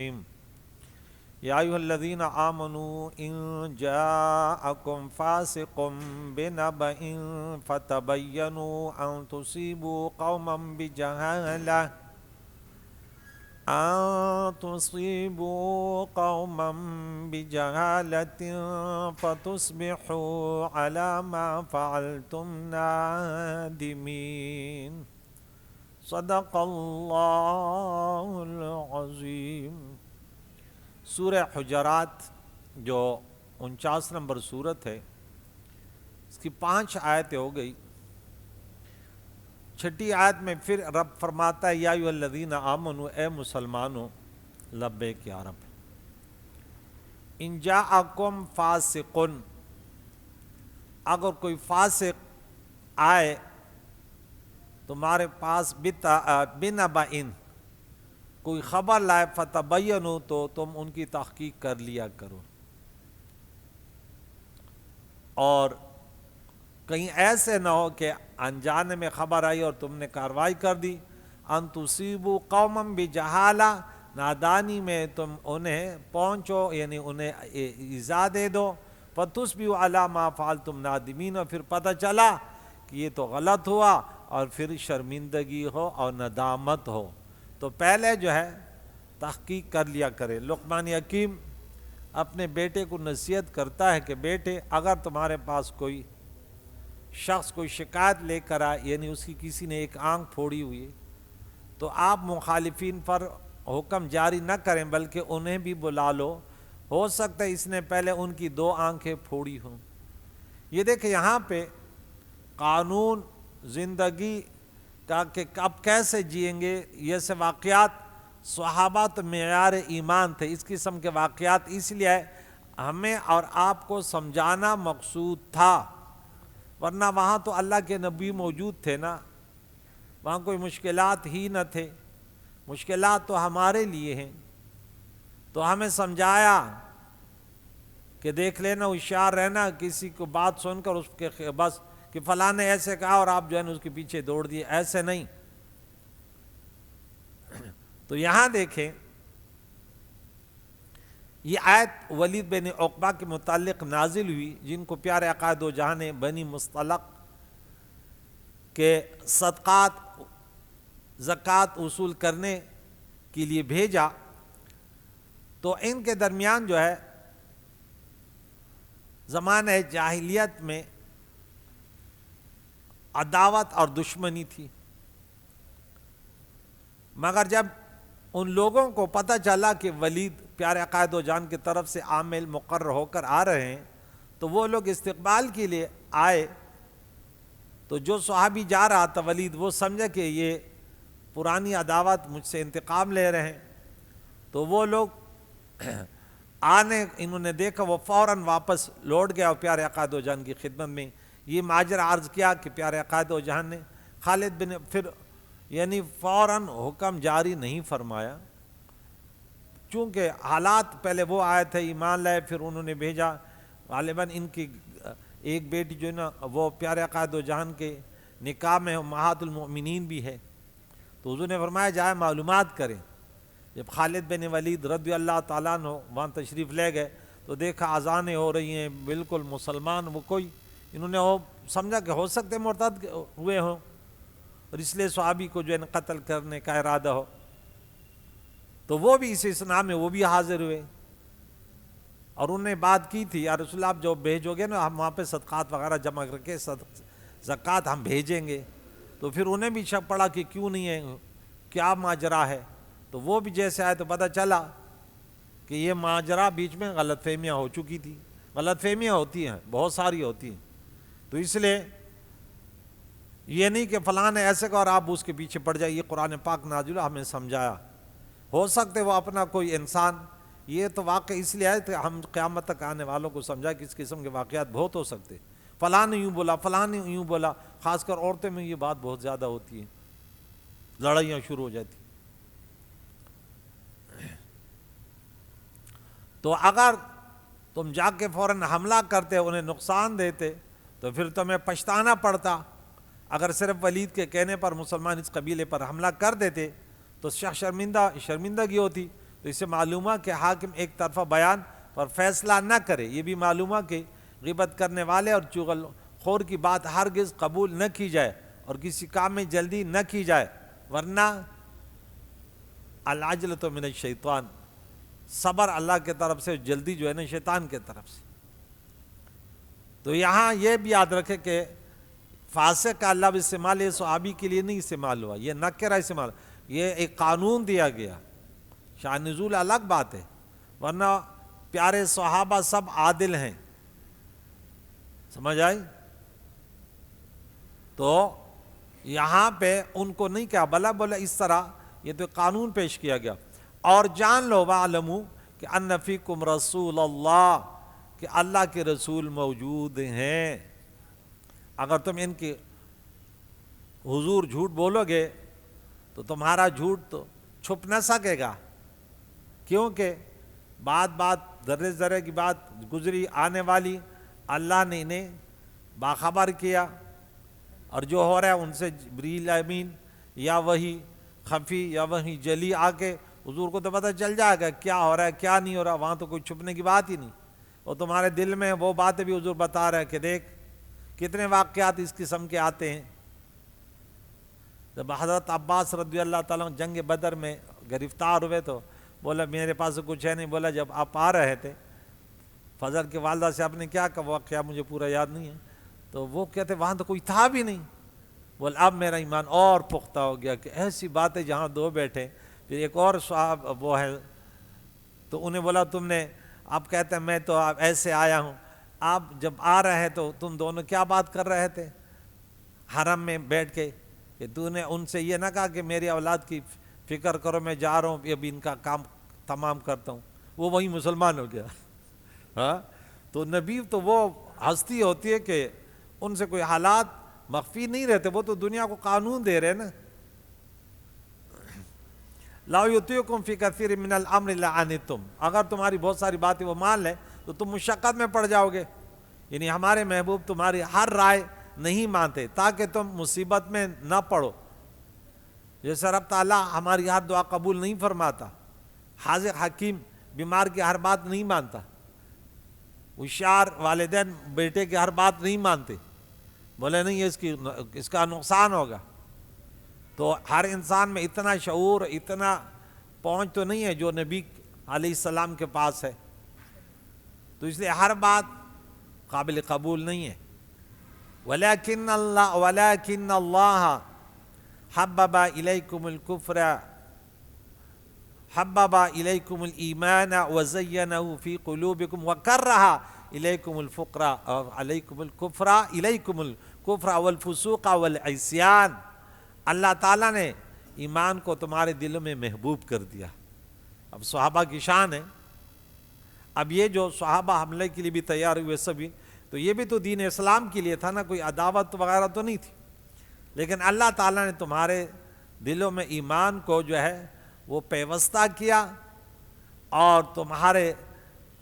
یا ایھا الذین آمنوا ان جاءکم فاسق بنبأ فتبینوا ان تصیبوا قوما بجہالۃ فتصبحوا علی ما فعلتم نادمین۔ صدق اللہ العظیم۔ سورہ حجرات جو 49 نمبر سورت ہے، اس کی 5 آیتیں ہو گئی۔ چھٹی آیت میں پھر رب فرماتا ہے یا ایھا الذین آمنوا، اے مسلمانوں، لبیک یا رب، ان جاءکم فاسق، اگر کوئی فاسق آئے تمہارے پاس بنبأ، کوئی خبر لائے، فتبینوا، تو تم ان کی تحقیق کر لیا کرو، اور کہیں ایسے نہ ہو کہ انجانے میں خبر آئی اور تم نے کارروائی کر دی، ان تصیبوا قوما بجہالہ، نادانی میں تم انہیں پہنچو، یعنی انہیں ایذا دے دو، فتصبحوا علی ما فعلتم نادمین، اور پھر پتہ چلا کہ یہ تو غلط ہوا، اور پھر شرمندگی ہو اور ندامت ہو۔ تو پہلے جو ہے تحقیق کر لیا کرے۔ لقمان حکیم اپنے بیٹے کو نصیحت کرتا ہے کہ بیٹے، اگر تمہارے پاس کوئی شخص کوئی شکایت لے کر آئے، یعنی اس کی کسی نے ایک آنکھ پھوڑی ہوئی ہے، تو آپ مخالفین پر حکم جاری نہ کریں، بلکہ انہیں بھی بلا لو، ہو سکتا ہے اس نے پہلے ان کی 2 آنکھیں پھوڑی ہوں۔ یہ دیکھیں یہاں پہ قانون زندگی کا کہ اب کیسے جئیں گے، یہ سے واقعات صحابہ تو معیار ایمان تھے، اس قسم کے واقعات اس لیے ہے ہمیں اور آپ کو سمجھانا مقصود تھا، ورنہ وہاں تو اللہ کے نبی موجود تھے نا، وہاں کوئی مشکلات ہی نہ تھے، مشکلات تو ہمارے لیے ہیں۔ تو ہمیں سمجھایا کہ دیکھ لینا، ہوشیار رہنا، کسی کو بات سن کر اس کے بس کہ فلاں نے ایسے کہا اور آپ جو ہے نا اس کے پیچھے دوڑ دیے، ایسے نہیں۔ تو یہاں دیکھیں یہ آیت ولید بن عقبہ کے متعلق نازل ہوئی، جن کو پیارے آقا دو جہاں نے بنی مصطلق کے صدقات زکوٰۃ وصول کرنے کے لیے بھیجا، تو ان کے درمیان جو ہے زمانہ جاہلیت میں عداوت اور دشمنی تھی، مگر جب ان لوگوں کو پتہ چلا کہ ولید پیارے آقا دو جان کی طرف سے عامل مقرر ہو کر آ رہے ہیں، تو وہ لوگ استقبال کے لیے آئے، تو جو صحابی جا رہا تھا ولید، وہ سمجھا کہ یہ پرانی عداوت مجھ سے انتقام لے رہے ہیں، تو وہ لوگ انہوں نے دیکھا، وہ فوراً واپس لوٹ گیا اور پیارے آقا دو جان کی خدمت میں یہ ماجرا عرض کیا کہ پیارے آقا دو جہان نے خالد بن پھر یعنی فوراً حکم جاری نہیں فرمایا، چونکہ حالات پہلے وہ آئے تھے، ایمان لائے، پھر انہوں نے بھیجا، غالباً ان کی ایک بیٹی جو ہے نا وہ پیارے آقا دو جہان کے نکاح میں امہات المؤمنین بھی ہے، تو حضور نے فرمایا جائے معلومات کریں۔ جب خالد بن ولید رضی اللہ تعالیٰ عنہ وہاں تشریف لے گئے تو دیکھا اذانیں ہو رہی ہیں، بالکل مسلمان، وہ کوئی انہوں نے وہ سمجھا کہ ہو سکتے مرتد ہوئے ہوں، اور اس لیے صحابی کو جو ہے قتل کرنے کا ارادہ ہو، تو وہ بھی اس اسنا میں وہ بھی حاضر ہوئے، اور انہوں نے بات کی تھی، یا رسول اللہ آپ جو بھیجو گے نا، ہم وہاں پہ صدقات وغیرہ جمع کر کے زکوٰۃ ہم بھیجیں گے، تو پھر انہیں بھی شک پڑا کہ کیوں نہیں ہے، کیا ماجرا ہے، تو وہ بھی جیسے آئے تو پتہ چلا کہ یہ ماجرا بیچ میں غلط فہمیاں ہو چکی تھی، غلط فہمیاں ہوتی ہیں، بہت ساری ہوتی ہیں، تو اس لیے یہ نہیں کہ فلاں نے ایسے کہا اور آپ اس کے پیچھے پڑ جائے، یہ قرآن پاک نازل ہمیں سمجھایا، ہو سکتے وہ اپنا کوئی انسان، یہ تو واقع اس لیے ہے کہ ہم قیامت تک آنے والوں کو سمجھا کہ اس قسم کے واقعات بہت ہو سکتے، فلاں نے یوں بولا، فلاں نے یوں بولا، خاص کر عورتوں میں یہ بات بہت زیادہ ہوتی ہے، لڑائیاں شروع ہو جاتی۔ تو اگر تم جا کے فوراً حملہ کرتے، انہیں نقصان دیتے، تو پھر تمہیں پچھتانا پڑتا۔ اگر صرف ولید کے کہنے پر مسلمان اس قبیلے پر حملہ کر دیتے تو شرمندگی ہوتی، تو اس سے معلوم ہوا کہ حاکم ایک طرفہ بیان پر فیصلہ نہ کرے. یہ بھی معلوم ہوا کہ غیبت کرنے والے اور چغل خور کی بات ہرگز قبول نہ کی جائے اور کسی کام میں جلدی نہ کی جائے، ورنہ العجلۃ من الشیطان، صبر اللہ کے طرف سے، جلدی جو ہے نا شیطان کے طرف سے. تو یہاں یہ بھی یاد رکھے کہ فاسق کا لفظ استعمال یہ صحابی کے لیے نہیں استعمال ہوا، یہ نکرہ استعمال، یہ ایک قانون دیا گیا. شان نزول الگ بات ہے، ورنہ پیارے صحابہ سب عادل ہیں. سمجھ آئی؟ تو یہاں پہ ان کو نہیں کہا بلا بولا اس طرح، یہ تو قانون پیش کیا گیا. اور جان لو وَاعْلَمُوا کہ اَنَّ فِيكُمْ رسول اللہ، کہ اللہ کے رسول موجود ہیں. اگر تم ان کی حضور جھوٹ بولو گے تو تمہارا جھوٹ تو چھپ نہ سکے گا، کیونکہ بات ذرے ذرے کی بات گزری آنے والی، اللہ نے انہیں باخبر کیا. اور جو ہو رہا ہے ان سے جبریل امین یا وہی خفی یا وہی جلی آ کے حضور کو تو پتہ چل جائے گا کیا ہو رہا ہے کیا نہیں ہو رہا. وہاں تو کوئی چھپنے کی بات ہی نہیں. اور تمہارے دل میں وہ باتیں بھی حضور بتا رہے ہیں کہ دیکھ کتنے واقعات اس قسم کے آتے ہیں. جب حضرت عباس رضی اللہ تعالیٰ جنگ بدر میں گرفتار ہوئے تو بولا میرے پاس کچھ ہے نہیں. بولا جب آپ آ رہے تھے فضل کے والدہ سے آپ نے کیا کہا واقعہ مجھے پورا یاد نہیں ہے. تو وہ کہتے وہاں تو کوئی تھا بھی نہیں. بولا اب میرا ایمان اور پختہ ہو گیا کہ ایسی باتیں جہاں دو بیٹھے. پھر ایک اور صاحب وہ ہے تو انہیں بولا تم نے، آپ کہتے ہیں میں تو ایسے آیا ہوں، آپ جب آ رہے تو تم دونوں کیا بات کر رہے تھے حرم میں بیٹھ کے، کہ تو نے ان سے یہ نہ کہا کہ میری اولاد کی فکر کرو میں جا رہا ہوں ابھی ان کا کام تمام کرتا ہوں. وہ وہی مسلمان ہو گیا. ہاں تو نبی تو وہ ہستی ہوتی ہے کہ ان سے کوئی حالات مخفی نہیں رہتے، وہ تو دنیا کو قانون دے رہے نا. لا یطیعکم فی کثیر من الامر لعنتم، اگر تمہاری بہت ساری باتیں وہ مان لیں تو تم مشقت میں پڑ جاؤ گے. یعنی ہمارے محبوب تمہاری ہر رائے نہیں مانتے تاکہ تم مصیبت میں نہ پڑو. جیسے رب تعالیٰ ہماری ہر دعا قبول نہیں فرماتا، حاذق حکیم بیمار کی ہر بات نہیں مانتا، ہوشیار والدین بیٹے کی ہر بات نہیں مانتے، بولے نہیں اس کا نقصان ہوگا. تو ہر انسان میں اتنا شعور، اتنا پہنچ تو نہیں ہے جو نبی علیہ السلام کے پاس ہے. تو اس لیے ہر بات قابل قبول نہیں ہے. ولیکن اللہ حبب الیکم الکفر حبب الیکم الایمان وزینہ فی قلوبکم وکرہ الیکم الکفر والفسوق والعصیان. اللہ تعالیٰ نے ایمان کو تمہارے دلوں میں محبوب کر دیا. اب صحابہ کی شان ہے. اب یہ جو صحابہ حملے کے لیے بھی تیار ہوئے سبھی، تو یہ بھی تو دین اسلام کے لیے تھا نا، کوئی عداوت وغیرہ تو نہیں تھی. لیکن اللہ تعالیٰ نے تمہارے دلوں میں ایمان کو جو ہے وہ پیوستہ کیا اور تمہارے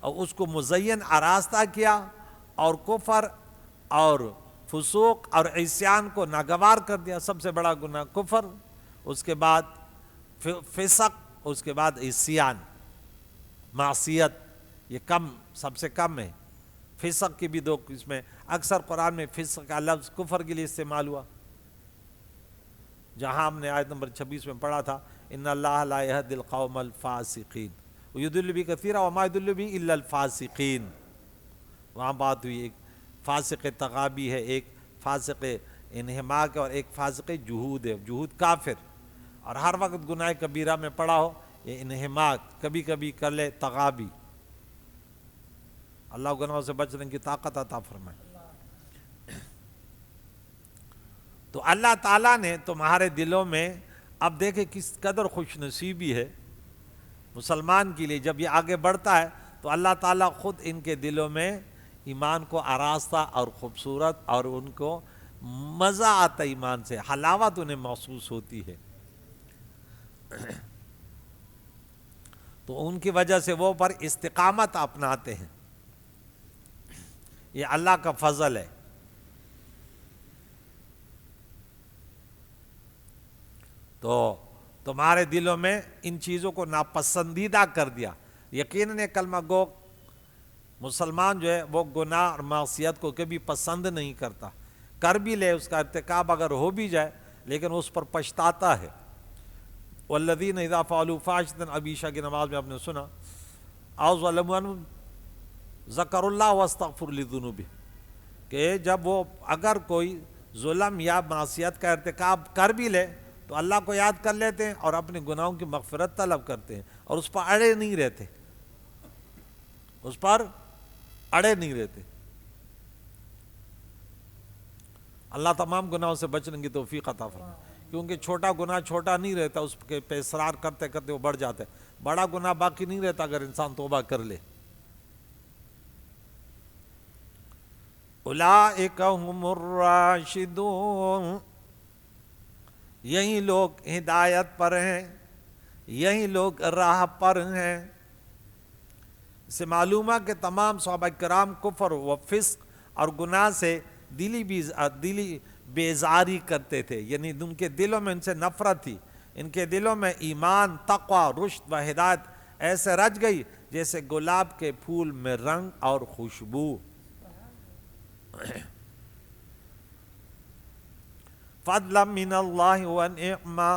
اس کو مزین آراستہ کیا، اور کفر اور فسوق اور عصیان کو ناگوار کر دیا. سب سے بڑا گناہ کفر، اس کے بعد فسق، اس کے بعد عصیان معصیت. یہ کم سب سے کم ہے. فسق کی بھی دو قسمیں، اکثر قرآن میں فسق کا لفظ کفر کے لیے استعمال ہوا، جہاں ہم نے آیت نمبر 26 میں پڑھا تھا ان اللہ لا یہدی القوم الفاسقین ویضل بہ کثیرا وما یضل بہ الا الفاسقین. وہاں بات ہوئی ایک فاسق تغابی ہے، ایک فاسق انہماک ہے، اور ایک فاسق جہود ہے. جہود کافر، اور ہر وقت گناہ کبیرہ میں پڑا ہو یہ انہماک، کبھی کبھی کر لے تغابی. اللہ گناہوں سے بچنے کی طاقت عطا فرمائے. تو اللہ تعالیٰ نے تمہارے دلوں میں، اب دیکھیں کس قدر خوش نصیبی ہے مسلمان کے لیے، جب یہ آگے بڑھتا ہے تو اللہ تعالیٰ خود ان کے دلوں میں ایمان کو آراستہ اور خوبصورت، اور ان کو مزہ آتا ایمان سے، حلاوت انہیں محسوس ہوتی ہے. تو ان کی وجہ سے وہ پر استقامت اپناتے ہیں. یہ اللہ کا فضل ہے. تو تمہارے دلوں میں ان چیزوں کو ناپسندیدہ کر دیا۔ یقیناً کلمہ گو مسلمان جو ہے وہ گناہ اور معصیت کو کبھی پسند نہیں کرتا، کر بھی لے اس کا ارتکاب اگر ہو بھی جائے لیکن اس پر پچھتاتا ہے۔ والذین اذا فعلوا فاحشۃ، ابی عشاء کی نماز میں آپ نے سنا، او ظلموا انفسہم ذکروا اللہ واستغفروا لذنوبہم، کہ جب وہ اگر کوئی ظلم یا معصیت کا ارتکاب کر بھی لے تو اللہ کو یاد کر لیتے ہیں اور اپنے گناہوں کی مغفرت طلب کرتے ہیں، اور اس پر اڑے نہیں رہتے، اس پر اڑے نہیں رہتے۔ اللہ تمام گناہوں سے بچنے کی توفیق عطا فرمائے، کیونکہ چھوٹا گناہ چھوٹا نہیں رہتا، اس کے پہ اصرار کرتے کرتے وہ بڑھ جاتا ہے، بڑا گناہ باقی نہیں رہتا اگر انسان توبہ کر لے۔ اولئک هم الراشدون، یہی لوگ ہدایت پر ہیں، یہی لوگ راہ پر ہیں۔ اس سے معلوم ہے کہ تمام صحابہ کرام کفر و فسق اور گناہ سے دلی بیزاری کرتے تھے، یعنی ان کے دلوں میں ان سے نفرت تھی، ان کے دلوں میں ایمان، تقوی، رشد و ہدایت ایسے رچ گئی جیسے گلاب کے پھول میں رنگ اور خوشبو۔ فضلا من اللہ ونعما،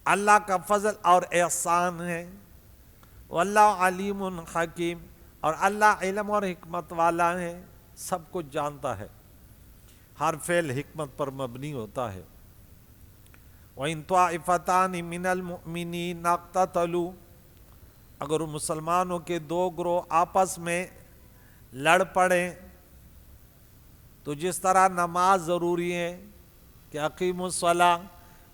اللہ کا فضل اور احسان ہے۔ واللہ علیم حکیم، اور اللہ علم اور حکمت والا ہے، سب کچھ جانتا ہے، ہر فعل حکمت پر مبنی ہوتا ہے۔ وَإِن طَائِفَتَانِ مِنَ الْمُؤْمِنِينَ اقْتَتَلُوا، اگر مسلمانوں کے دو گروہ آپس میں لڑ پڑیں تو جس طرح نماز ضروری ہے کہ اقیموا الصلاۃ،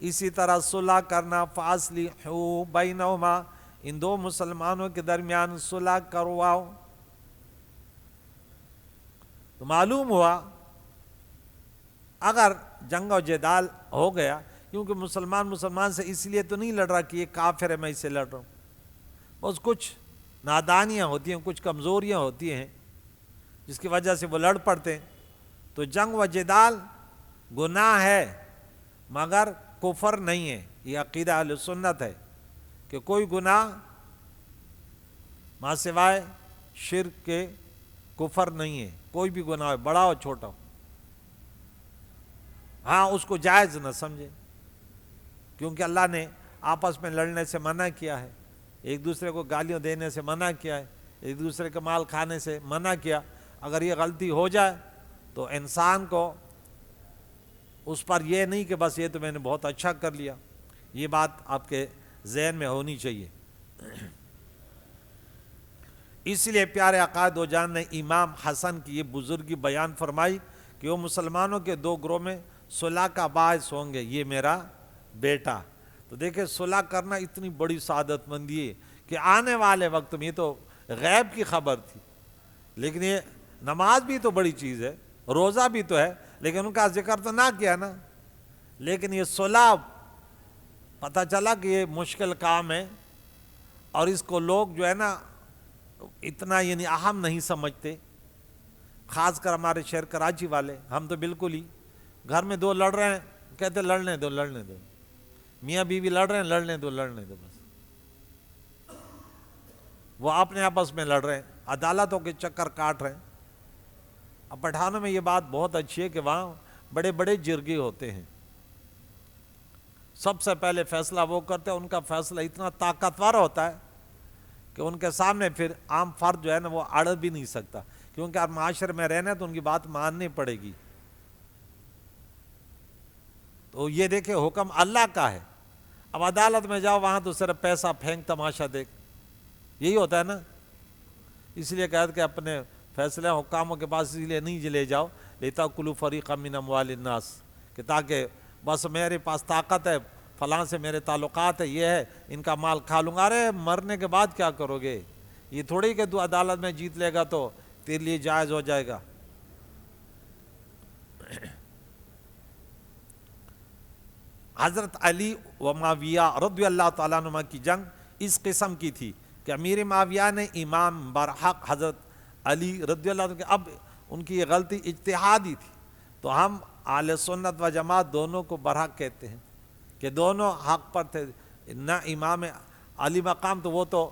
اسی طرح صلح کرنا، فَأَصْلِحُوا بَيْنَهُمَا، ان دو مسلمانوں کے درمیان صلح کرواؤ۔ تو معلوم ہوا اگر جنگ و جدال ہو گیا، کیونکہ مسلمان سے اس لیے تو نہیں لڑ رہا کہ یہ کافر ہے میں اس سے لڑ رہا ہوں، بس کچھ نادانیاں ہوتی ہیں، کچھ کمزوریاں ہوتی ہیں جس کی وجہ سے وہ لڑ پڑتے ہیں۔ تو جنگ و جدال گناہ ہے مگر کفر نہیں ہے، یہ عقیدہ اہل سنت ہے کہ کوئی گناہ ماں سوائے شرک کے کفر نہیں ہے، کوئی بھی گناہ ہو، بڑا ہو چھوٹا ہو، ہاں اس کو جائز نہ سمجھے، کیونکہ اللہ نے آپس میں لڑنے سے منع کیا ہے، ایک دوسرے کو گالیاں دینے سے منع کیا ہے، ایک دوسرے کا مال کھانے سے منع کیا۔ اگر یہ غلطی ہو جائے تو انسان کو اس پر یہ نہیں کہ بس یہ تو میں نے بہت اچھا کر لیا، یہ بات آپ کے ذہن میں ہونی چاہیے۔ اس لیے پیارے آقا دو جان نے امام حسن کی یہ بزرگی بیان فرمائی کہ وہ مسلمانوں کے دو گروہ میں صلح کا باعث ہوں گے، یہ میرا بیٹا۔ تو دیکھیں صلح کرنا اتنی بڑی سعادت مندی ہے کہ آنے والے وقت میں، یہ تو غیب کی خبر تھی، لیکن یہ نماز بھی تو بڑی چیز ہے، روزہ بھی تو ہے، لیکن ان کا ذکر تو نہ کیا نا، لیکن یہ صلح پتہ چلا کہ یہ مشکل کام ہے، اور اس کو لوگ جو ہے نا اتنا یعنی اہم نہیں سمجھتے، خاص کر ہمارے شہر کراچی والے، ہم تو بالکل ہی گھر میں دو لڑ رہے ہیں کہتے لڑنے دو لڑنے دو، میاں بیوی لڑ رہے ہیں لڑنے دو لڑنے دو، بس وہ اپنے آپس میں لڑ رہے ہیں، عدالتوں کے چکر کاٹ رہے ہیں۔ اب پٹھانوں میں یہ بات بہت اچھی ہے کہ وہاں بڑے بڑے جرگے ہوتے ہیں، سب سے پہلے فیصلہ وہ کرتے ہیں، ان کا فیصلہ اتنا طاقتور ہوتا ہے کہ ان کے سامنے پھر عام فرد جو ہے نا وہ اڑ بھی نہیں سکتا، کیونکہ آپ معاشرے میں رہنا ہے تو ان کی بات ماننی پڑے گی۔ تو یہ دیکھیں حکم اللہ کا ہے، اب عدالت میں جاؤ وہاں تو صرف پیسہ پھینک تماشا دیکھ، یہی ہوتا ہے نا۔ اس لیے کہتے کہ اپنے فیصلے حکاموں کے پاس اس لیے نہیں لے جاؤ لِتَأْكُلُوا فَرِيقًا مِّنْ أَمْوَالِ النَّاسِ، کہ تاکہ بس میرے پاس طاقت ہے، فلاں سے میرے تعلقات ہے، یہ ہے، ان کا مال کھا لوں گا۔ ارے مرنے کے بعد کیا کرو گے؟ یہ تھوڑی کہ تو عدالت میں جیت لے گا تو تیرے لیے جائز ہو جائے گا۔ حضرت علی و معاویہ رضی اللہ تعالیٰ عنہما کی جنگ اس قسم کی تھی کہ امیر معاویہ نے امام برحق حضرت علی رضی اللہ عنہ، اب ان کی یہ غلطی اجتہادی تھی، تو ہم اہل سنت و جماعت دونوں کو برحق کہتے ہیں کہ دونوں حق پر تھے. نہ امام علی مقام تو وہ تو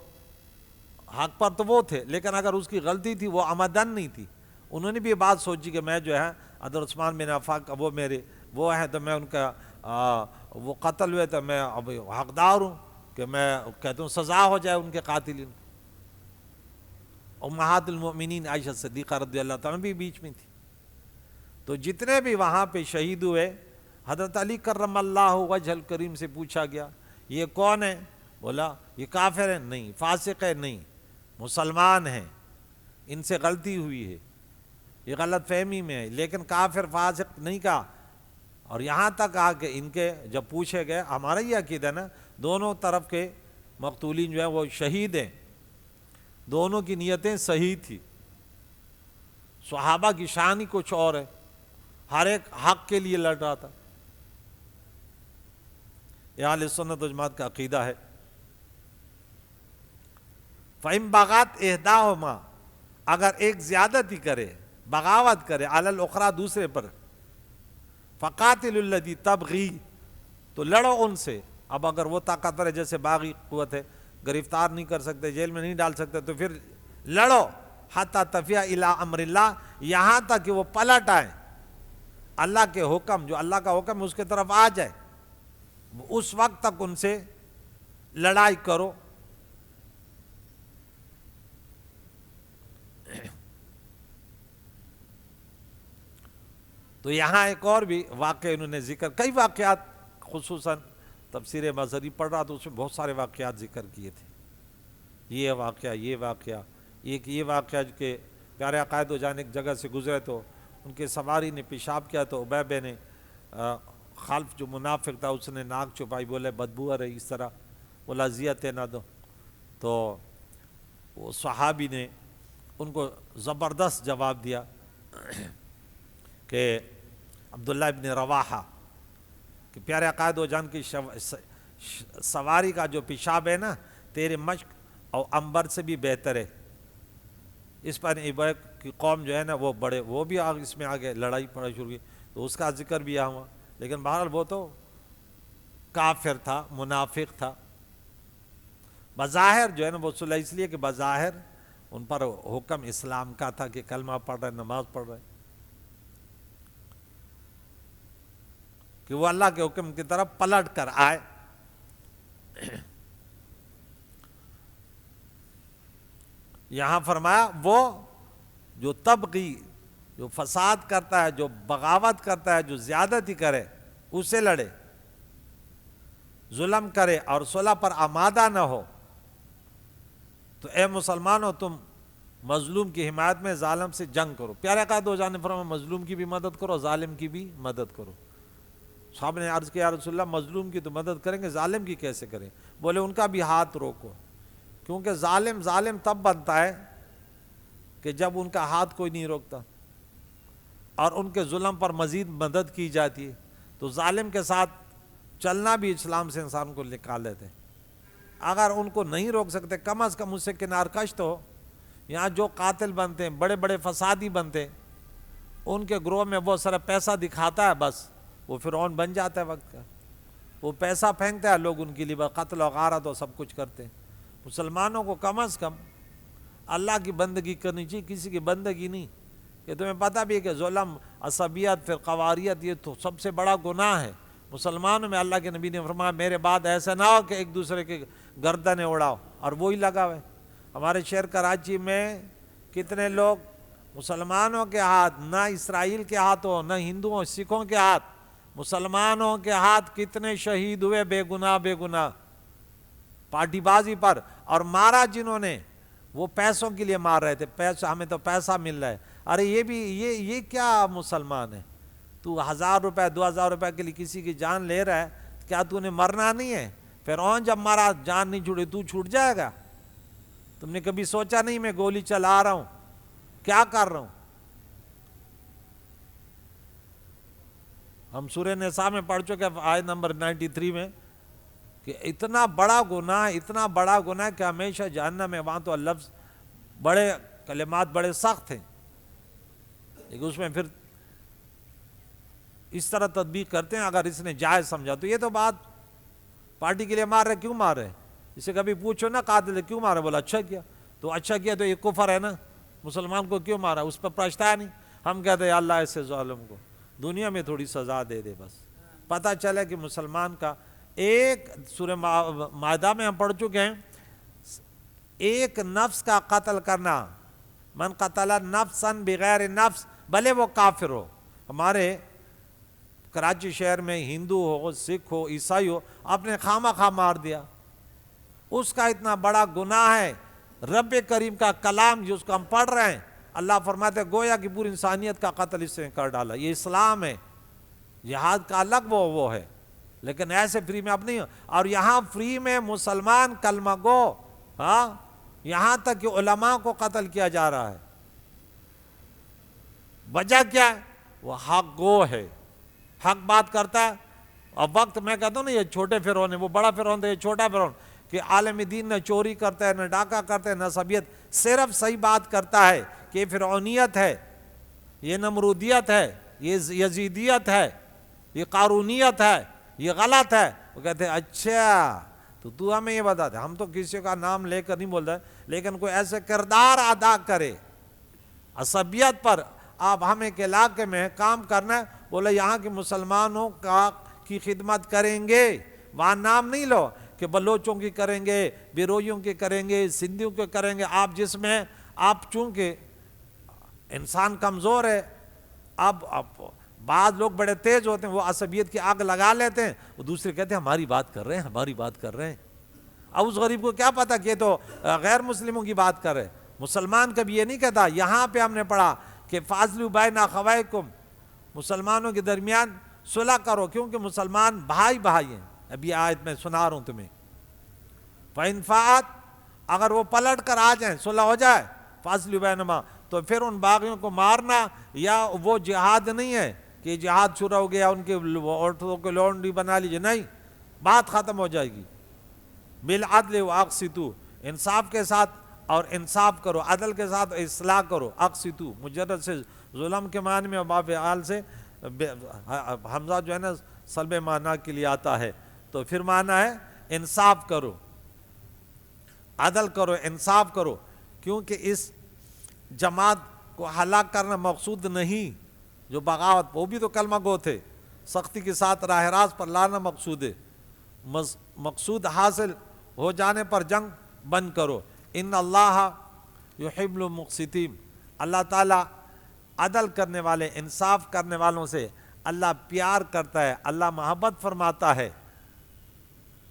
حق پر تو وہ تھے، لیکن اگر اس کی غلطی تھی وہ عمدن نہیں تھی. انہوں نے بھی یہ بات سوچی کہ میں جو ہے حضرت عثمان بن عفان کا وہ میرے وہ ہیں تو میں ان کا وہ قتل ہوئے تو میں اب حقدار ہوں کہ میں کہتا ہوں سزا ہو جائے ان کے قاتلین. امہات المؤمنین عائشہ صدیقہ رضی اللہ تعالیٰ بھی بیچ میں تھی. تو جتنے بھی وہاں پہ شہید ہوئے، حضرت علی کرم اللہ وجہ الکریم سے پوچھا گیا یہ کون ہے؟ بولا یہ کافر ہے نہیں، فاسق ہے نہیں، مسلمان ہیں، ان سے غلطی ہوئی ہے، یہ غلط فہمی میں ہے، لیکن کافر فاسق نہیں کہا. اور یہاں تک کہا کہ ان کے جب پوچھے گئے، ہمارا یہ عقیدہ نا دونوں طرف کے مقتولین جو ہیں وہ شہید ہیں، دونوں کی نیتیں صحیح تھی. صحابہ کی شان ہی کچھ اور ہے، ہر ایک حق کے لیے لڑ رہا تھا. یہ اہل سنت و جماعت کا عقیدہ ہے. فَإِن بَغَتْ إِحْدَاهُمَا، اگر ایک زیادتی کرے، بغاوت کرے، علی الاخری دوسرے پر، فَقَاتِلُ الَّذِي تَبْغِي، تو لڑو ان سے. اب اگر وہ طاقتور ہے جیسے باغی قوت ہے، گرفتار نہیں کر سکتے، جیل میں نہیں ڈال سکتے، تو پھر لڑو حتی تفیء الی امر اللہ، یہاں تک کہ وہ پلٹ آئے اللہ کے حکم، جو اللہ کا حکم اس کے طرف آ جائے، اس وقت تک ان سے لڑائی کرو. تو یہاں ایک اور بھی واقعہ انہوں نے ذکر، کئی واقعات، خصوصاً تفسیر مظہری پڑھ رہا تو اس میں بہت سارے واقعات ذکر کیے تھے. یہ واقعہ، یہ واقعہ، ایک یہ واقعہ کہ پیارے عقائد و جان ایک جگہ سے گزرے تو ان کے سواری نے پیشاب کیا تو عبیبہ نے خلف جو منافق تھا اس نے ناک چھپائی، بولے بدبو آ رہی، اس طرح بولا زیتیں نہ دو. تو وہ صحابی نے ان کو زبردست جواب دیا کہ عبداللہ ابن رواحہ کہ پیارے عقائد و جان کی سواری کا جو پیشاب ہے نا تیرے مشک اور عنبر سے بھی بہتر ہے. اس پر عبیہ کی قوم جو ہے نا وہ بڑے، وہ بھی اس میں آگے لڑائی پڑا شروع کی تو اس کا ذکر بھی ہوا. لیکن بہرحال وہ تو کافر تھا، منافق تھا. بظاہر جو ہے نا وہ صلح اس لیے کہ بظاہر ان پر حکم اسلام کا تھا کہ کلمہ پڑھ رہے، نماز پڑھ رہے، کہ وہ اللہ کے حکم کی طرف پلٹ کر آئے. یہاں فرمایا وہ جو تبغی، جو فساد کرتا ہے، جو بغاوت کرتا ہے، جو زیادتی کرے اس سے لڑے، ظلم کرے اور صلح پر آمادہ نہ ہو. تو اے مسلمانوں تم مظلوم کی حمایت میں ظالم سے جنگ کرو. پیارے عقائد و جان نے فرمایا مظلوم کی بھی مدد کرو، ظالم کی بھی مدد کرو. صاحب نے عرض کیا یا رسول اللہ مظلوم کی تو مدد کریں گے، ظالم کی کیسے کریں؟ بولے ان کا بھی ہاتھ روکو، کیونکہ ظالم تب بنتا ہے کہ جب ان کا ہاتھ کوئی نہیں روکتا اور ان کے ظلم پر مزید مدد کی جاتی ہے. تو ظالم کے ساتھ چلنا بھی اسلام سے انسان کو نکال لیتے. اگر ان کو نہیں روک سکتے کم از کم اس سے کنار کش تو ہو. یہاں جو قاتل بنتے ہیں، بڑے بڑے فسادی بنتے ہیں، ان کے گروہ میں وہ صرف پیسہ دکھاتا ہے، بس وہ فرعون بن جاتا ہے وقت کا. وہ پیسہ پھینکتا ہے، لوگ ان کے لیے قتل و غارت اور سب کچھ کرتے ہیں. مسلمانوں کو کم از کم اللہ کی بندگی کرنی چاہیے، کسی کی بندگی نہیں. کہ تمہیں پتہ بھی ہے کہ ظلم، عصبیت، پھر قواریت یہ تو سب سے بڑا گناہ ہے. مسلمانوں میں اللہ کے نبی نے فرمایا میرے بعد ایسا نہ ہو کہ ایک دوسرے کے گردنیں اڑاؤ، اور وہی لگا ہوئے. ہمارے شہر کراچی میں کتنے لوگ مسلمانوں کے ہاتھ، نہ اسرائیل کے ہاتھ ہو، نہ ہندوؤں سکھوں کے ہاتھ، مسلمانوں کے ہاتھ کتنے شہید ہوئے بے گناہ پارٹی بازی پر. اور مارا جنہوں نے وہ پیسوں کے لیے مار رہے تھے، پیسہ ہمیں تو پیسہ مل رہا ہے. ارے یہ کیا مسلمان ہے؟ تو 1000 روپے 2000 روپے کے لیے کسی کی جان لے رہا ہے، کیا تو نے مرنا نہیں ہے؟ فرعون جب مارا جان نہیں چھوڑی، تو چھوٹ جائے گا؟ تم نے کبھی سوچا نہیں میں گولی چلا رہا ہوں، کیا کر رہا ہوں؟ ہم سورہ نساء میں پڑھ چکے آیت نمبر 93 میں کہ اتنا بڑا گناہ کہ ہمیشہ جہنم میں. وہاں تو لفظ بڑے کلمات بڑے سخت ہیں، لیکن اس میں پھر اس طرح تطبیق کرتے ہیں اگر اس نے جائز سمجھا تو۔ یہ تو بات پارٹی کے لیے مار رہے، کیوں مار رہے؟ اسے کبھی پوچھو نا قاتل کیوں مارا، بولا اچھا کیا، تو اچھا کیا تو یہ کفر ہے نا، مسلمان کو کیوں مارا، اس پر پرچھتا نہیں۔ ہم کہتے ہیں اللہ ایسے ظالم کو دنیا میں تھوڑی سزا دے دے، بس پتہ چلے کہ مسلمان کا ایک سورہ مائدہ میں ہم پڑھ چکے ہیں، ایک نفس کا قتل کرنا، من قتل نفسا بغیر نفس، بھلے وہ کافر ہو۔ ہمارے کراچی شہر میں ہندو ہو، سکھ ہو، عیسائی ہو، آپ نے خواہ مخواہ مار دیا، اس کا اتنا بڑا گناہ ہے۔ رب کریم کا کلام جس کو ہم پڑھ رہے ہیں، اللہ فرماتے ہیں گویا کہ پوری انسانیت کا قتل اس نے کر ڈالا۔ یہ اسلام ہے، جہاد کا الگ وہ ہے، لیکن ایسے فری میں اب نہیں۔ اور یہاں فری میں مسلمان کلمہ گو، ہاں، یہاں تک کہ علماء کو قتل کیا جا رہا ہے۔ وجہ کیا ہے؟ وہ حق گو ہے، حق بات کرتا ہے۔ اور وقت میں کہتا ہوں نا، یہ چھوٹے فرعون ہے، وہ بڑا فرعون تھا، یہ چھوٹا فرعون، کہ عالم دین نہ چوری کرتا ہے، نہ ڈاکہ کرتا ہے، نہ سبیت، صرف صحیح بات کرتا ہے کہ یہ فرعونیت ہے، یہ نمرودیت ہے، یہ یزیدیت ہے، یہ قارونیت ہے، یہ غلط ہے۔ وہ کہتے ہیں اچھا تو ہمیں یہ بتا دے، ہم تو کسی کا نام لے کر نہیں بول رہے، لیکن کوئی ایسے کردار ادا کرے عصبیت پر، آپ ہمیں کے علاقے میں کام کرنا ہے، بولے یہاں کے مسلمانوں کی خدمت کریں گے، وہاں نام نہیں لو کہ بلوچوں کی کریں گے، بیروئیوں کی کریں گے، سندھیوں کی کریں گے، آپ جس میں آپ چونکہ انسان کمزور ہے، اب بعض لوگ بڑے تیز ہوتے ہیں، وہ عصبیت کی آگ لگا لیتے ہیں، وہ دوسرے کہتے ہیں ہماری بات کر رہے ہیں، ہماری بات کر رہے ہیں۔ اب اس غریب کو کیا پتا کہ یہ تو غیر مسلموں کی بات کر رہے۔ مسلمان کبھی یہ نہیں کہتا۔ یہاں پہ ہم نے پڑھا کہ فاصلوا بین اخویکم، مسلمانوں کے درمیان صلح کرو، کیونکہ مسلمان بھائی بھائی ہیں۔ ابھی آیت میں سنا رہا ہوں تمہیں، فَإِنْ فَاءَتْ، اگر وہ پلٹ کر آ جائیں، صلح ہو جائے، فاصلوا بینہما، تو پھر ان باغیوں کو مارنا، یا وہ جہاد نہیں ہے کہ جہاد شروع ہو گیا، ان کے عورتوں کو لونڈی بنا لیجیے، نہیں، بات ختم ہو جائے گی۔ بالعدل واقسطوا، انصاف کے ساتھ اور انصاف کرو، عدل کے ساتھ اصلاح کرو۔ اقسطوا مجرد سے ظلم کے معنی میں، باب آل سے حمزہ جو ہے نا سلب معنی کے لیے آتا ہے، تو پھر معنی ہے انصاف کرو، عدل کرو، انصاف کرو، کیونکہ اس جماعت کو ہلاک کرنا مقصود نہیں، جو بغاوت، وہ بھی تو کلمہ گو تھے، سختی کے ساتھ راہ راست پر لانا مقصود ہے۔ مقصود حاصل ہو جانے پر جنگ بند کرو۔ ان اللہ یحب المقسطین، اللہ تعالیٰ عدل کرنے والے، انصاف کرنے والوں سے اللہ پیار کرتا ہے، اللہ محبت فرماتا ہے۔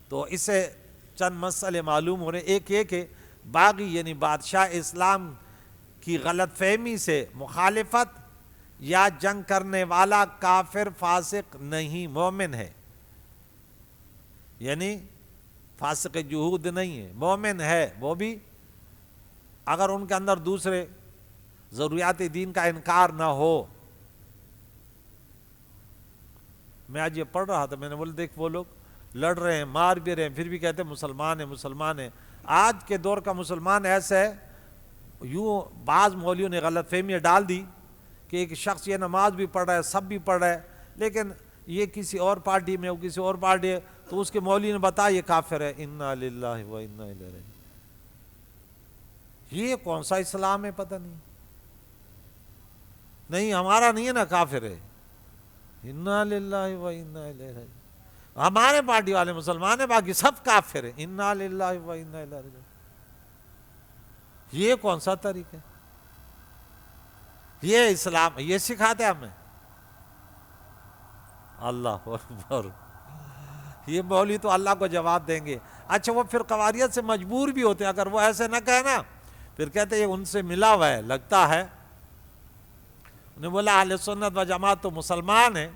تو اسے چند مسئلے معلوم ہو رہے، ایک یہ کہ باغی یعنی بادشاہ اسلام کی غلط فہمی سے مخالفت یا جنگ کرنے والا کافر فاسق نہیں، مومن ہے، یعنی فاسق جہود نہیں ہے، مومن ہے، وہ بھی اگر ان کے اندر دوسرے ضروریات دین کا انکار نہ ہو۔ میں آج یہ پڑھ رہا تھا، میں نے بولا دیکھ وہ لوگ لڑ رہے ہیں، مار بھی رہے ہیں، پھر بھی کہتے ہیں مسلمان ہیں، مسلمان ہیں۔ آج کے دور کا مسلمان ایسا ہے، یوں بعض مولویوں نے غلط فہمیاں ڈال دی کہ ایک شخص یہ نماز بھی پڑھ رہا ہے، سب بھی پڑھ رہا ہے، لیکن یہ کسی اور پارٹی میں، وہ کسی اور پارٹی ہے، تو اس کے مولوی نے بتایا یہ کافر ہے۔ انا للہ و انا الیہ راجعون۔ یہ کون سا اسلام ہے پتہ نہیں، نہیں ہمارا نہیں ہے نا، کافر ہے۔ انا للہ و انا الیہ راجعون، ہمارے پارٹی والے مسلمان ہیں، باقی سب کافر ہیں۔ انا للہ و انا الیہ راجعون، یہ کون سا طریقہ ہے؟ یہ اسلام یہ سکھاتے ہیں ہمیں؟ اللہ اکبر، یہ مولوی تو اللہ کو جواب دیں گے۔ اچھا وہ پھر قواریت سے مجبور بھی ہوتے ہیں، اگر وہ ایسے نہ کہے نا، پھر کہتے ہیں ان سے ملا ہوا ہے، لگتا ہے۔ انہیں بولا اہل سنت و جماعت تو مسلمان ہیں،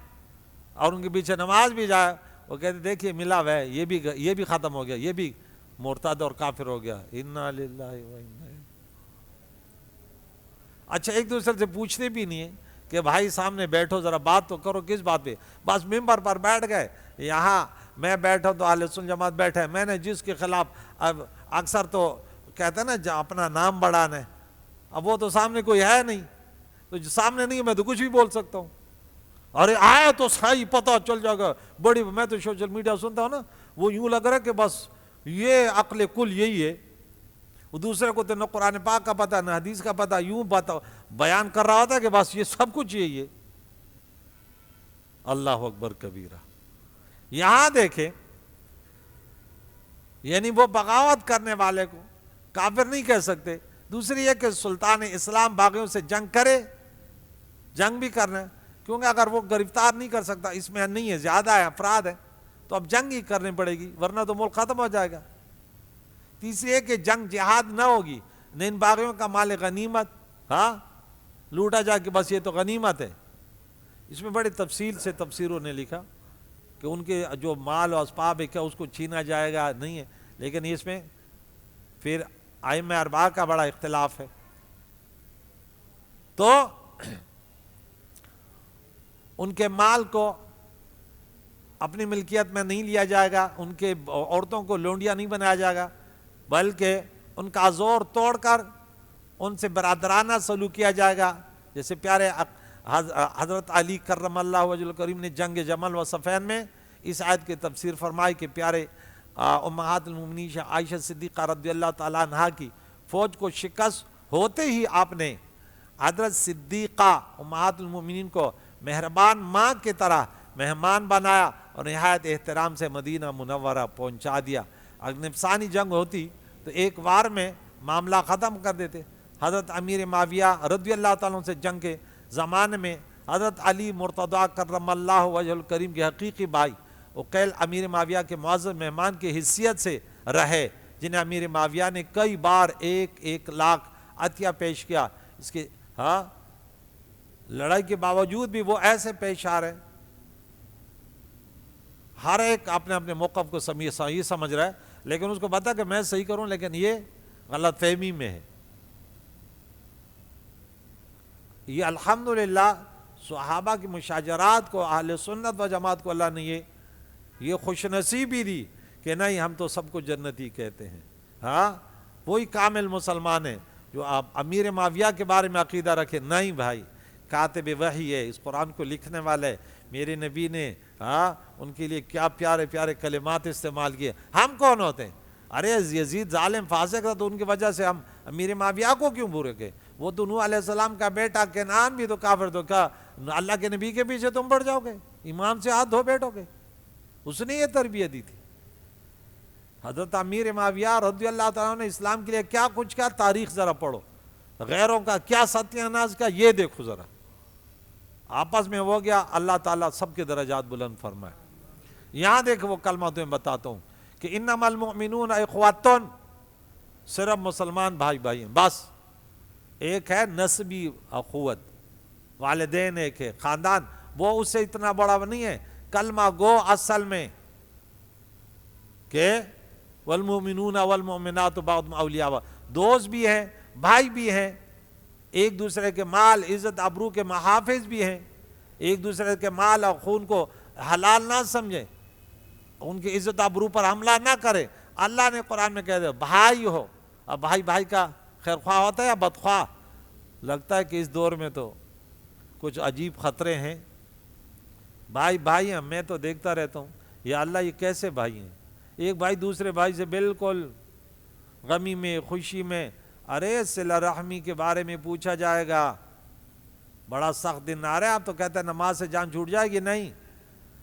اور ان کے پیچھے نماز بھی جائے، وہ کہتے دیکھیے ملا ہوا ہے، یہ بھی ختم ہو گیا، یہ بھی مرتد اور کافر ہو گیا۔ انا للہ و انا الیہ۔ اچھا ایک دوسرے سے پوچھتے بھی نہیں ہے کہ بھائی سامنے بیٹھو ذرا بات تو کرو، کس بات پہ؟ بس ممبر پر بیٹھ گئے، یہاں میں بیٹھا تو اہل سنت جماعت بیٹھے، میں نے جس کے خلاف، اب اکثر تو کہتے ہیں نا اپنا نام بڑھانا ہے، اب وہ تو سامنے کوئی ہے نہیں، تو جو سامنے نہیں ہے میں تو کچھ بھی بول سکتا ہوں۔ ارے آیا تو صحیح پتہ چل جائے گا بڑی. میں تو سوشل میڈیا سنتا ہوں نا, وہ یوں لگ رہا ہے کہ بس یہ عقل کل یہی ہے. وہ دوسرے کو تو نہ قرآن پاک کا پتہ نہ حدیث کا پتہ, یوں بیان کر رہا ہوتا کہ بس یہ سب کچھ یہی ہے. اللہ اکبر کبیرہ. یہاں دیکھیں, یعنی وہ بغاوت کرنے والے کو کافر نہیں کہہ سکتے. دوسری یہ کہ سلطان اسلام باغیوں سے جنگ کرے, جنگ بھی کرنا ہے, کیونکہ اگر وہ گرفتار نہیں کر سکتا, اس میں نہیں ہے, زیادہ ہے, افراد ہے, تو اب جنگ ہی کرنی پڑے گی, ورنہ تو ملک ختم ہو جائے گا. تیسری ہے کہ جنگ جہاد نہ ہوگی, نہ ان باغیوں کا مال غنیمت ہاں لوٹا جائے کہ بس یہ تو غنیمت ہے. اس میں بڑی تفصیل سے تفسیروں نے لکھا کہ ان کے جو مال و اسباب ہے کیا اس کو چھینا جائے گا, نہیں ہے. لیکن اس میں پھر ائمہ اربعہ کا بڑا اختلاف ہے. تو ان کے مال کو اپنی ملکیت میں نہیں لیا جائے گا, ان کے عورتوں کو لونڈیاں نہیں بنایا جائے گا, بلکہ ان کا زور توڑ کر ان سے برادرانہ سلوک کیا جائے گا. جیسے پیارے حضرت علی کرم اللہ وجہ الکریم نے جنگ جمل و صفین میں اس آیت کی تفسیر فرمائی کہ پیارے امہات المومنین عائشہ صدیقہ رضی اللہ تعالیٰ عنہا کی فوج کو شکست ہوتے ہی آپ نے حضرت صدیقہ امہات المومنین کو مہربان ماں کی طرح مہمان بنایا اور نہایت احترام سے مدینہ منورہ پہنچا دیا. اگر نفسانی جنگ ہوتی تو ایک وار میں معاملہ ختم کر دیتے. حضرت امیر معاویہ رضی اللہ تعالیٰ سے جنگ کے زمانے میں حضرت علی مرتضیٰ کرم اللہ وجہ الکریم کے حقیقی بھائی عقیل امیر معاویہ کے معزز مہمان کی حیثیت سے رہے, جنہیں امیر معاویہ نے کئی بار 1,00,000 عطیہ پیش کیا. اس کے لڑائی کے باوجود بھی وہ ایسے پیش آ رہے, ہر ایک اپنے اپنے موقف کو صحیح سمجھ رہا ہے, لیکن اس کو پتا کہ میں صحیح کروں لیکن یہ غلط فہمی میں ہے. یہ الحمدللہ صحابہ کی مشاجرات کو اہل سنت و جماعت کو اللہ نے یہ خوش نصیبی دی کہ نہیں ہم تو سب کو جنتی کہتے ہیں. ہاں وہی کامل مسلمان ہیں جو آپ امیر معاویہ کے بارے میں عقیدہ رکھے. نہیں بھائی, کاتب وحی ہے, اس قرآن کو لکھنے والے میرے نبی نے ان کے لیے کیا پیارے پیارے کلمات استعمال کیے. ہم کون ہوتے ہیں؟ ارے یزید ظالم فاسق تھا تو ان کی وجہ سے ہم امیر معاویہ کو کیوں برے کہے؟ وہ تو نوح علیہ السلام کا بیٹا کنعان بھی تو کافر, تو کیا اللہ کے نبی کے پیچھے تم پڑ جاؤ گے, ایمان سے ہاتھ دھو بیٹھو گے؟ اس نے یہ تربیت دی تھی. حضرت امیر معاویہ رضی اللہ تعالیٰ نے اسلام کے لیے کیا کچھ کیا, تاریخ ذرا پڑھو, غیروں کا کیا ستیہ ناز کا یہ دیکھو ذرا. آپس میں ہو گیا, اللہ تعالیٰ سب کے درجات بلند فرمائے. یہاں دیکھو وہ کلمہ تمہیں بتاتا ہوں کہ انما المؤمنون اخواتن, صرف مسلمان بھائی بھائی ہیں بس. ایک ہے نسبی اخوت, والدین ایک ہے, خاندان, وہ اس سے اتنا بڑا نہیں ہے. کلمہ گو اصل میں کہ والمؤمنون والمؤمنات بعضهم اولیاء, دوست بھی ہیں بھائی بھی ہیں, ایک دوسرے کے مال عزت ابرو کے محافظ بھی ہیں, ایک دوسرے کے مال اور خون کو حلال نہ سمجھیں, ان کی عزت ابرو پر حملہ نہ کرے. اللہ نے قرآن میں کہہ دیا بھائی ہو. اب بھائی بھائی کا خیر خواہ ہوتا ہے یا بدخواہ؟ لگتا ہے کہ اس دور میں تو کچھ عجیب خطرے ہیں. بھائی بھائی ہیں, میں تو دیکھتا رہتا ہوں یا اللہ یہ کیسے بھائی ہیں؟ ایک بھائی دوسرے بھائی سے بالکل غمی میں خوشی میں, ارے صلہ رحمی کے بارے میں پوچھا جائے گا, بڑا سخت دن آ رہا ہے, آپ تو کہتے ہیں نماز سے جان چھوٹ جائے گی. نہیں,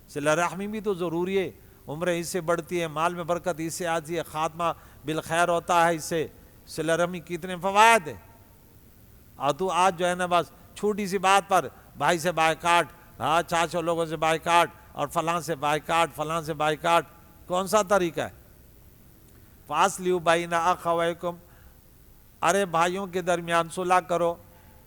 صلہ رحمی بھی تو ضروری ہے. عمریں اس سے بڑھتی ہے, مال میں برکت اس سے آتی ہے, خاتمہ بالخیر ہوتا ہے اس سے. صلہ رحمی کتنے فوائد ہیں. اور تو آج جو ہے نا بس چھوٹی سی بات پر بھائی سے بائیکاٹ, چاچا لوگوں سے بائیکاٹ, اور فلاں سے بائیکاٹ, فلاں سے بائیکاٹ. کون سا طریقہ ہے؟ فاصلحوا بین اخویکم, ارے بھائیوں کے درمیان صلح کرو.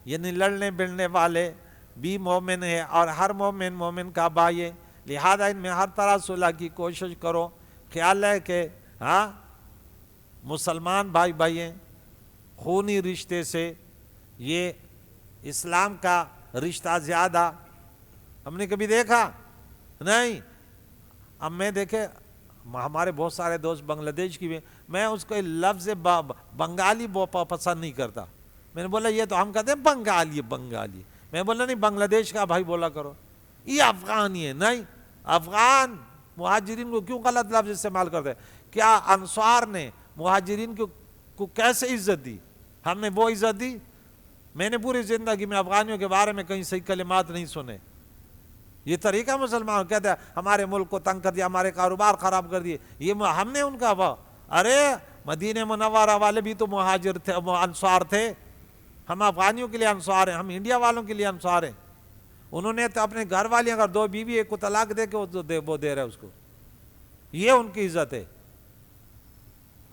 یعنی لڑنے بڑنے والے بھی مومن ہیں اور ہر مومن مومن کا بھائی ہے, لہذا ان میں ہر طرح صلح کی کوشش کرو. خیال ہے کہ مسلمان بھائی بھائی ہیں, خونی رشتے سے یہ اسلام کا رشتہ زیادہ ہم نے کبھی دیکھا نہیں. اب میں دیکھے ہمارے بہت سارے دوست بنگلہ دیش کی بھی, میں اس کو لفظ بنگالی پسند نہیں کرتا. میں نے بولا یہ تو ہم کہتے ہیں بنگالی, بنگالی. میں بولا نہیں, بنگلہ دیش کا بھائی بولا کرو. یہ افغانی ہے نہیں. افغان مہاجرین کو کیوں غلط لفظ استعمال کرتے ہیں؟ کیا انصار نے مہاجرین کو کیسے عزت دی؟ ہم نے وہ عزت دی؟ میں نے پوری زندگی میں افغانیوں کے بارے میں کہیں صحیح کلمات نہیں سنے. یہ طریقہ مسلمان کہتے ہیں ہمارے ملک کو تنگ کر دیا، ہمارے کاروبار خراب کر دیے. یہ ہم نے ان کا ارے مدینہ منورہ والے بھی تو مہاجر تھے، انصار تھے. ہم افغانیوں کے لیے انصار ہیں، ہم انڈیا والوں کے لیے انصار ہیں. انہوں نے تو اپنے گھر والی اگر 2 بیوی ایک کو طلاق دے کے وہ دے رہے اس کو. یہ ان کی عزت ہے.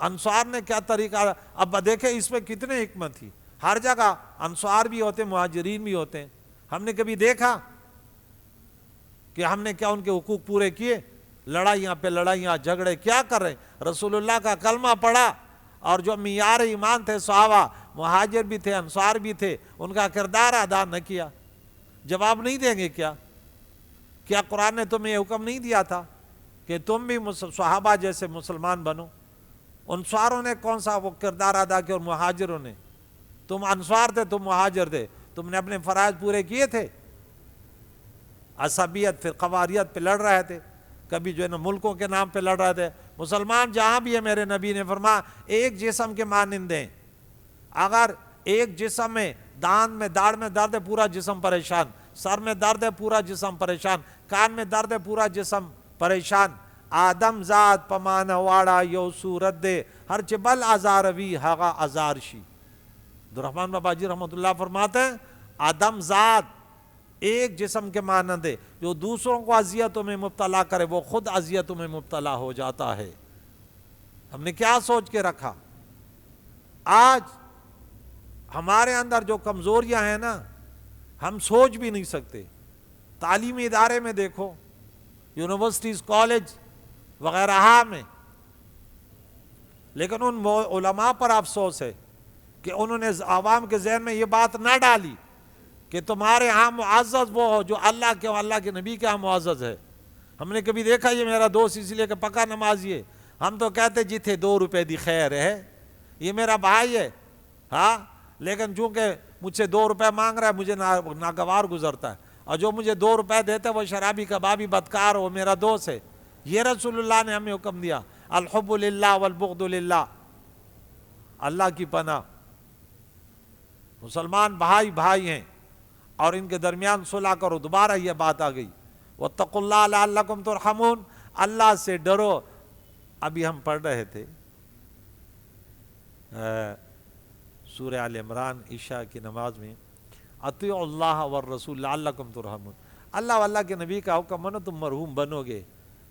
انصار نے کیا طریقہ. اب دیکھیں اس میں کتنے حکمت تھی. ہر جگہ انصار بھی ہوتے ہیں، مہاجرین بھی ہوتے ہیں. ہم نے کبھی دیکھا کہ ہم نے کیا ان کے حقوق پورے کیے؟ لڑائیاں پہ لڑائیاں، جھگڑے کیا کر رہے ہیں؟ رسول اللہ کا کلمہ پڑھا اور جو معیار ایمان تھے صحابہ، مہاجر بھی تھے انصار بھی تھے، ان کا کردار ادا نہ کیا. جواب نہیں دیں گے کیا؟ کیا قرآن نے تمہیں یہ حکم نہیں دیا تھا کہ تم بھی صحابہ جیسے مسلمان بنو؟ انصاروں نے کون سا وہ کردار ادا کیا اور مہاجروں نے؟ تم انصار تھے، تم مہاجر تھے، تم نے اپنے فرائض پورے کیے تھے. عصبیت پھر قواریت پہ لڑ رہے تھے، کبھی جو ہے نا ملکوں کے نام پہ لڑ رہے تھے. مسلمان جہاں بھی ہے، میرے نبی نے فرمایا ایک جسم کے مانند ہیں. اگر ایک جسم میں داندھ میں داڑھ میں درد ہے پورا جسم پریشان، سر میں درد ہے پورا جسم پریشان، کان میں درد ہے پورا جسم پریشان. آدم ذات پمان واڑا یو صورت دے ہر چبل ازاروی ہاغا ازارشی. عبدالرحمن بابا جی رحمۃ اللہ فرماتے ہیں آدم ذات ایک جسم کے مانند ہے، جو دوسروں کو اذیتوں میں مبتلا کرے وہ خود اذیتوں میں مبتلا ہو جاتا ہے. ہم نے کیا سوچ کے رکھا؟ آج ہمارے اندر جو کمزوریاں ہیں نا، ہم سوچ بھی نہیں سکتے. تعلیمی ادارے میں دیکھو، یونیورسٹیز، کالج وغیرہ میں، لیکن ان علماء پر افسوس ہے کہ انہوں نے عوام کے ذہن میں یہ بات نہ ڈالی کہ تمہارے ہاں معزز وہ ہو جو اللہ کے اور اللہ کے نبی کے ہاں معزز ہے. ہم نے کبھی دیکھا یہ میرا دوست اس لیے کہ پکا نمازی ہے، ہم تو کہتے جتھے 2 روپے دی خیر ہے، یہ میرا بھائی ہے. ہاں لیکن چونکہ مجھ سے 2 روپے مانگ رہا ہے مجھے ناگوار گزرتا ہے، اور جو مجھے 2 روپے دیتا ہے وہ شرابی کبابی بدکار، وہ میرا دوست ہے. یہ رسول اللہ نے ہمیں حکم دیا، الحب للہ والبغض للہ. اللہ کی پناہ، مسلمان بھائی بھائی ہیں اور ان کے درمیان صلح کرو. دوبارہ یہ بات آ گئی واتقوا اللہ لعلکم ترحمون، اللہ سے ڈرو. ابھی ہم پڑھ رہے تھے سورہ آل عمران عشاء کی نماز میں، اطیعوا اللہ والرسول لعلکم ترحمون. اللہ واللہ کے نبی کا حکم مانو تم مرحوم بنو گے.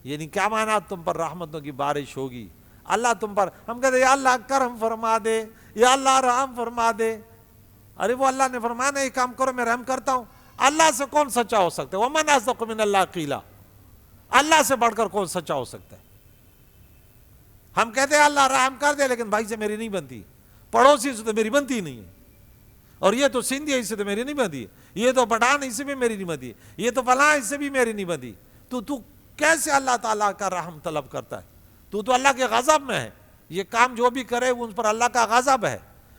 یعنی کیا معنی؟ تم پر رحمتوں کی بارش ہوگی. اللہ تم پر، ہم کہتے ہیں یا اللہ کرم فرما دے، یا اللہ رحم فرما دے. ارے وہ اللہ نے فرمایا نا یہ کام کرو میں رحم کرتا ہوں. اللہ سے کون سچا ہو سکتا ہے؟ ومن اصدق من اللہ قیلا. اللہ سے بڑھ کر کون سچا ہو سکتا ہے؟ ہم کہتے ہیں اللہ رحم کر دے، لیکن بھائی سے میری نہیں بنتی، پڑوسی سے تو میری بنتی نہیں ہے، اور یہ تو سندھی ہے اس سے تو میری نہیں بنتی، یہ تو پٹھان اس سے بھی میری نہیں بنتی، یہ تو فلاں اس سے بھی میری نہیں بنتی. تو کیسے اللہ تعالیٰ کا رحم طلب کرتا ہے؟ تو اللہ کے غضب میں ہے. یہ کام جو بھی کرے ان پر اللہ کا غضب ہے.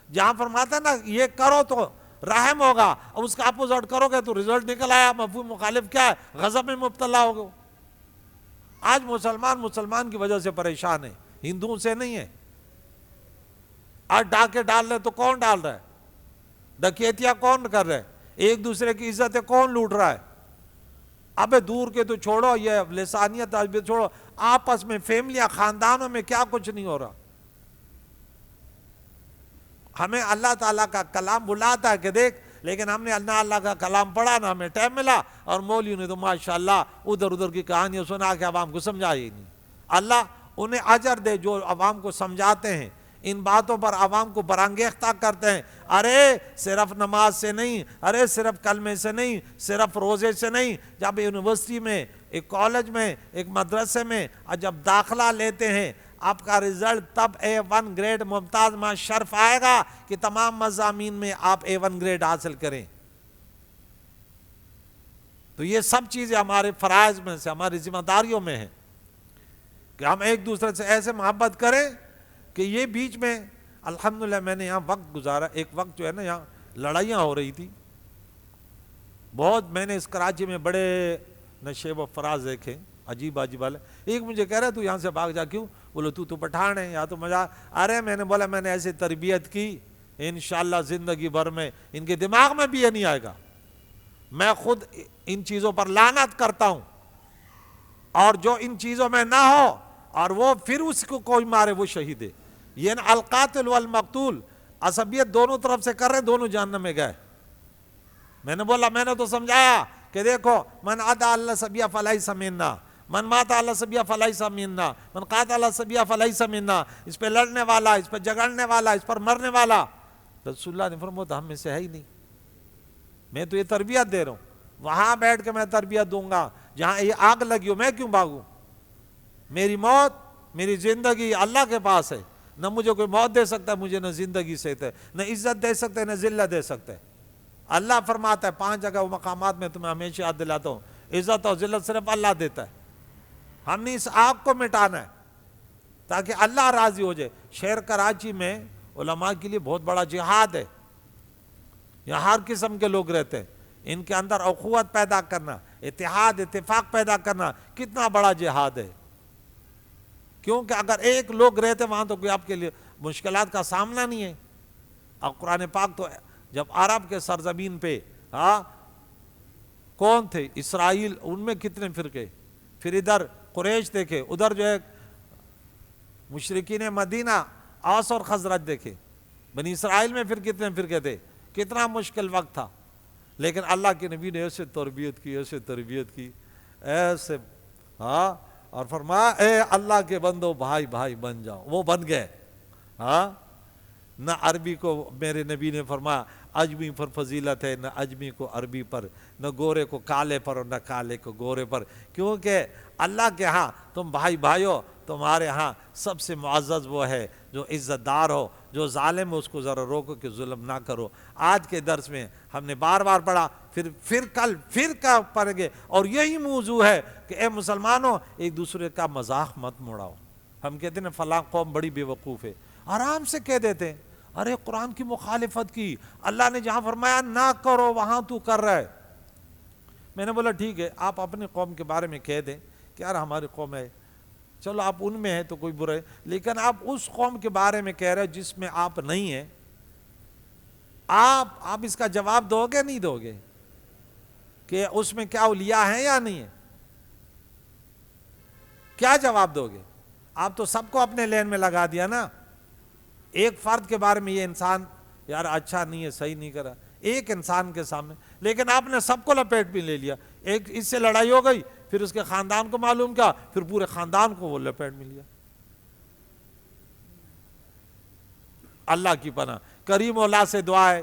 جہاں فرماتا ہے نا یہ کرو تو رحم ہوگا، اور اس کا اپوزٹ کرو گے تو رزلٹ نکل آیا مفہوم مخالف کیا ہے؟ غضب میں مبتلا ہوگا. آج مسلمان کی وجہ سے پریشان ہے، ہندوؤں سے نہیں ہے. آج ڈاکے ڈال رہے تو کون ڈال رہا ہے؟ ڈکیتیاں کون کر رہے ہیں؟ ایک دوسرے کی عزتیں کون لوٹ رہا ہے؟ ابے دور کے تو چھوڑو، یہ لسانیت بھی چھوڑو، آپس میں فیملیاں خاندانوں میں کیا کچھ نہیں ہو رہا. ہمیں اللہ تعالیٰ کا کلام بلاتا ہے کہ دیکھ، لیکن ہم نے اللہ کا کلام پڑھا نہ ہمیں ٹائم ملا، اور مولویوں نے تو ماشاءاللہ ادھر کی کہانیاں سنا کے عوام کو سمجھایا ہی نہیں. اللہ انہیں اجر دے جو عوام کو سمجھاتے ہیں، ان باتوں پر عوام کو برانگیختہ کرتے ہیں. ارے صرف نماز سے نہیں، ارے صرف کلمے سے نہیں، صرف روزے سے نہیں. جب یونیورسٹی میں، ایک کالج میں، ایک مدرسے میں جب داخلہ لیتے ہیں، آپ کا رزلٹ تب A1 گریڈ ممتاز ما شرف آئے گا کہ تمام مضامین میں آپ A1 گریڈ حاصل کریں. تو یہ سب چیزیں ہمارے فرائض میں سے، ہماری ذمہ داریوں میں ہیں کہ ہم ایک دوسرے سے ایسے محبت کریں کہ یہ بیچ میں الحمدللہ میں نے یہاں وقت گزارا. ایک وقت جو ہے نا یہاں لڑائیاں ہو رہی تھی بہت میں نے اس کراچی میں بڑے نشیب و فراز دیکھے، عجیب عجیب والے. ایک مجھے کہہ رہا تو یہاں سے بھاگ جا. کیوں؟ بولو تو پٹھان ہے یا تو مزہ. ارے میں نے بولا میں نے ایسی تربیت کی انشاءاللہ زندگی بھر میں ان کے دماغ میں بھی یہ نہیں آئے گا. میں خود ان چیزوں پر لعنت کرتا ہوں، اور جو ان چیزوں میں نہ ہو اور وہ پھر اس کو کوئی مارے وہ شہید ہے. یہ نا القاتل والمقتول عصبیت دونوں طرف سے کر رہے، دونوں جہنم میں گئے. میں نے بولا میں نے تو سمجھایا کہ دیکھو من عدا اللہ سبیہ فلیس منا، من مات اللہ سبیہ فلیس منا، من قاتل اللہ سبیہ فلیس منا. اس پہ لڑنے والا، اس پہ جگڑنے والا، اس پر مرنے والا رسول اللہ نے فرمایا ہم میں سے ہے ہی نہیں. میں تو یہ تربیت دے رہا ہوں، وہاں بیٹھ کے میں تربیت دوں گا جہاں یہ آگ لگی ہو. میں کیوں بھاگوں؟ میری موت میری زندگی اللہ کے پاس ہے. نہ مجھے کوئی موت دے سکتا ہے، مجھے نہ زندگی سے نہ عزت دے سکتے نہ ذلت دے سکتے. اللہ فرماتا ہے 5 جگہ وہ مقامات میں تمہیں ہمیشہ یاد دلاتا ہوں، عزت اور ذلت صرف اللہ دیتا ہے. ہم نے اس آگ کو مٹانا ہے تاکہ اللہ راضی ہو جائے. شہر کراچی میں علماء کے لیے بہت بڑا جہاد ہے. یہاں ہر قسم کے لوگ رہتے ہیں، ان کے اندر اخوت پیدا کرنا، اتحاد اتفاق پیدا کرنا کتنا بڑا جہاد ہے. کیونکہ اگر ایک لوگ رہتے وہاں تو کوئی آپ کے لیے مشکلات کا سامنا نہیں ہے. اور قرآن پاک تو جب عرب کے سرزمین پہ کون تھے؟ اسرائیل، ان میں کتنے فرقے، پھر ادھر قریش دیکھے، ادھر جو ہے مشرکین مدینہ اوس اور خزرج دیکھے. بنی اسرائیل میں پھر کتنے فرقے تھے، کتنا مشکل وقت تھا. لیکن اللہ کے نبی نے ایسے تربیت کی، ایسے تربیت کی، ایسے اور فرمایا اے اللہ کے بندو بھائی بھائی بن جاؤ. وہ بن گئے. نہ عربی کو میرے نبی نے فرمایا اجمی پر فضیلت ہے، نہ اجمی کو عربی پر، نہ گورے کو کالے پر اور نہ کالے کو گورے پر. کیونکہ اللہ کے ہاں تم بھائی بھائیو، تمہارے ہاں سب سے معزز وہ ہے جو عزت دار ہو. جو ظالم ہے اس کو ذرا روکو کہ ظلم نہ کرو. آج کے درس میں ہم نے بار بار پڑھا، پھر کل پھر کا پڑھیں گے، اور یہی موضوع ہے کہ اے مسلمانوں ایک دوسرے کا مذاق مت موڑاؤ. ہم کہتے ہیں فلاں قوم بڑی بے وقوف ہے، آرام سے کہہ دیتے ہیں ارے قرآن کی مخالفت کی، اللہ نے جہاں فرمایا نہ کرو وہاں تو کر رہا ہے. میں نے بولا ٹھیک ہے آپ اپنی قوم کے بارے میں کہہ دیں کہ یار ہماری قوم ہے، چلو آپ ان میں ہیں تو کوئی برا ہے، لیکن آپ اس قوم کے بارے میں کہہ رہے ہیں جس میں آپ نہیں ہیں. آپ اس کا جواب دو گے نہیں دو گے کہ اس میں کیا اولیاء ہیں یا نہیں ہیں؟ کیا جواب دو گے؟ آپ تو سب کو اپنے لین میں لگا دیا نا. ایک فرد کے بارے میں یہ انسان یار اچھا نہیں ہے، صحیح نہیں کرا، ایک انسان کے سامنے، لیکن آپ نے سب کو لپیٹ میں لے لیا. ایک اس سے لڑائی ہو گئی، پھر اس کے خاندان کو معلوم کیا، پھر پورے خاندان کو وہ لپیٹ میں لیا. اللہ کی پناہ. کریم اللہ سے دعا ہے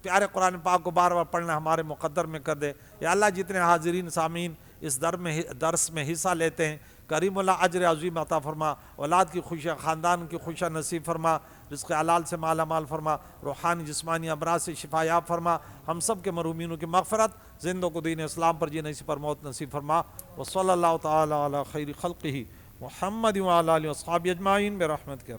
پیارے قرآن پاک کو بار بار پڑھنا ہمارے مقدر میں کر دے. یا اللہ جتنے حاضرین سامعین اس درس میں حصہ لیتے ہیں، کریم اللہ اجر عظیم عطا فرما، اولاد کی خوشیاں، خاندان کی خوشیاں نصیب فرما، رزق حلال سے مالا مال فرما، روحانی جسمانی امراض سے شفا یاب فرما، ہم سب کے مرحومینوں کی مغفرت، زندوں کو دین اسلام پر جینے اسی پر موت نصیب فرما. وصلی اللہ تعالی علی خیر خلقہ محمد وعلی آلہ واصحابہ اجمعین برحمتک.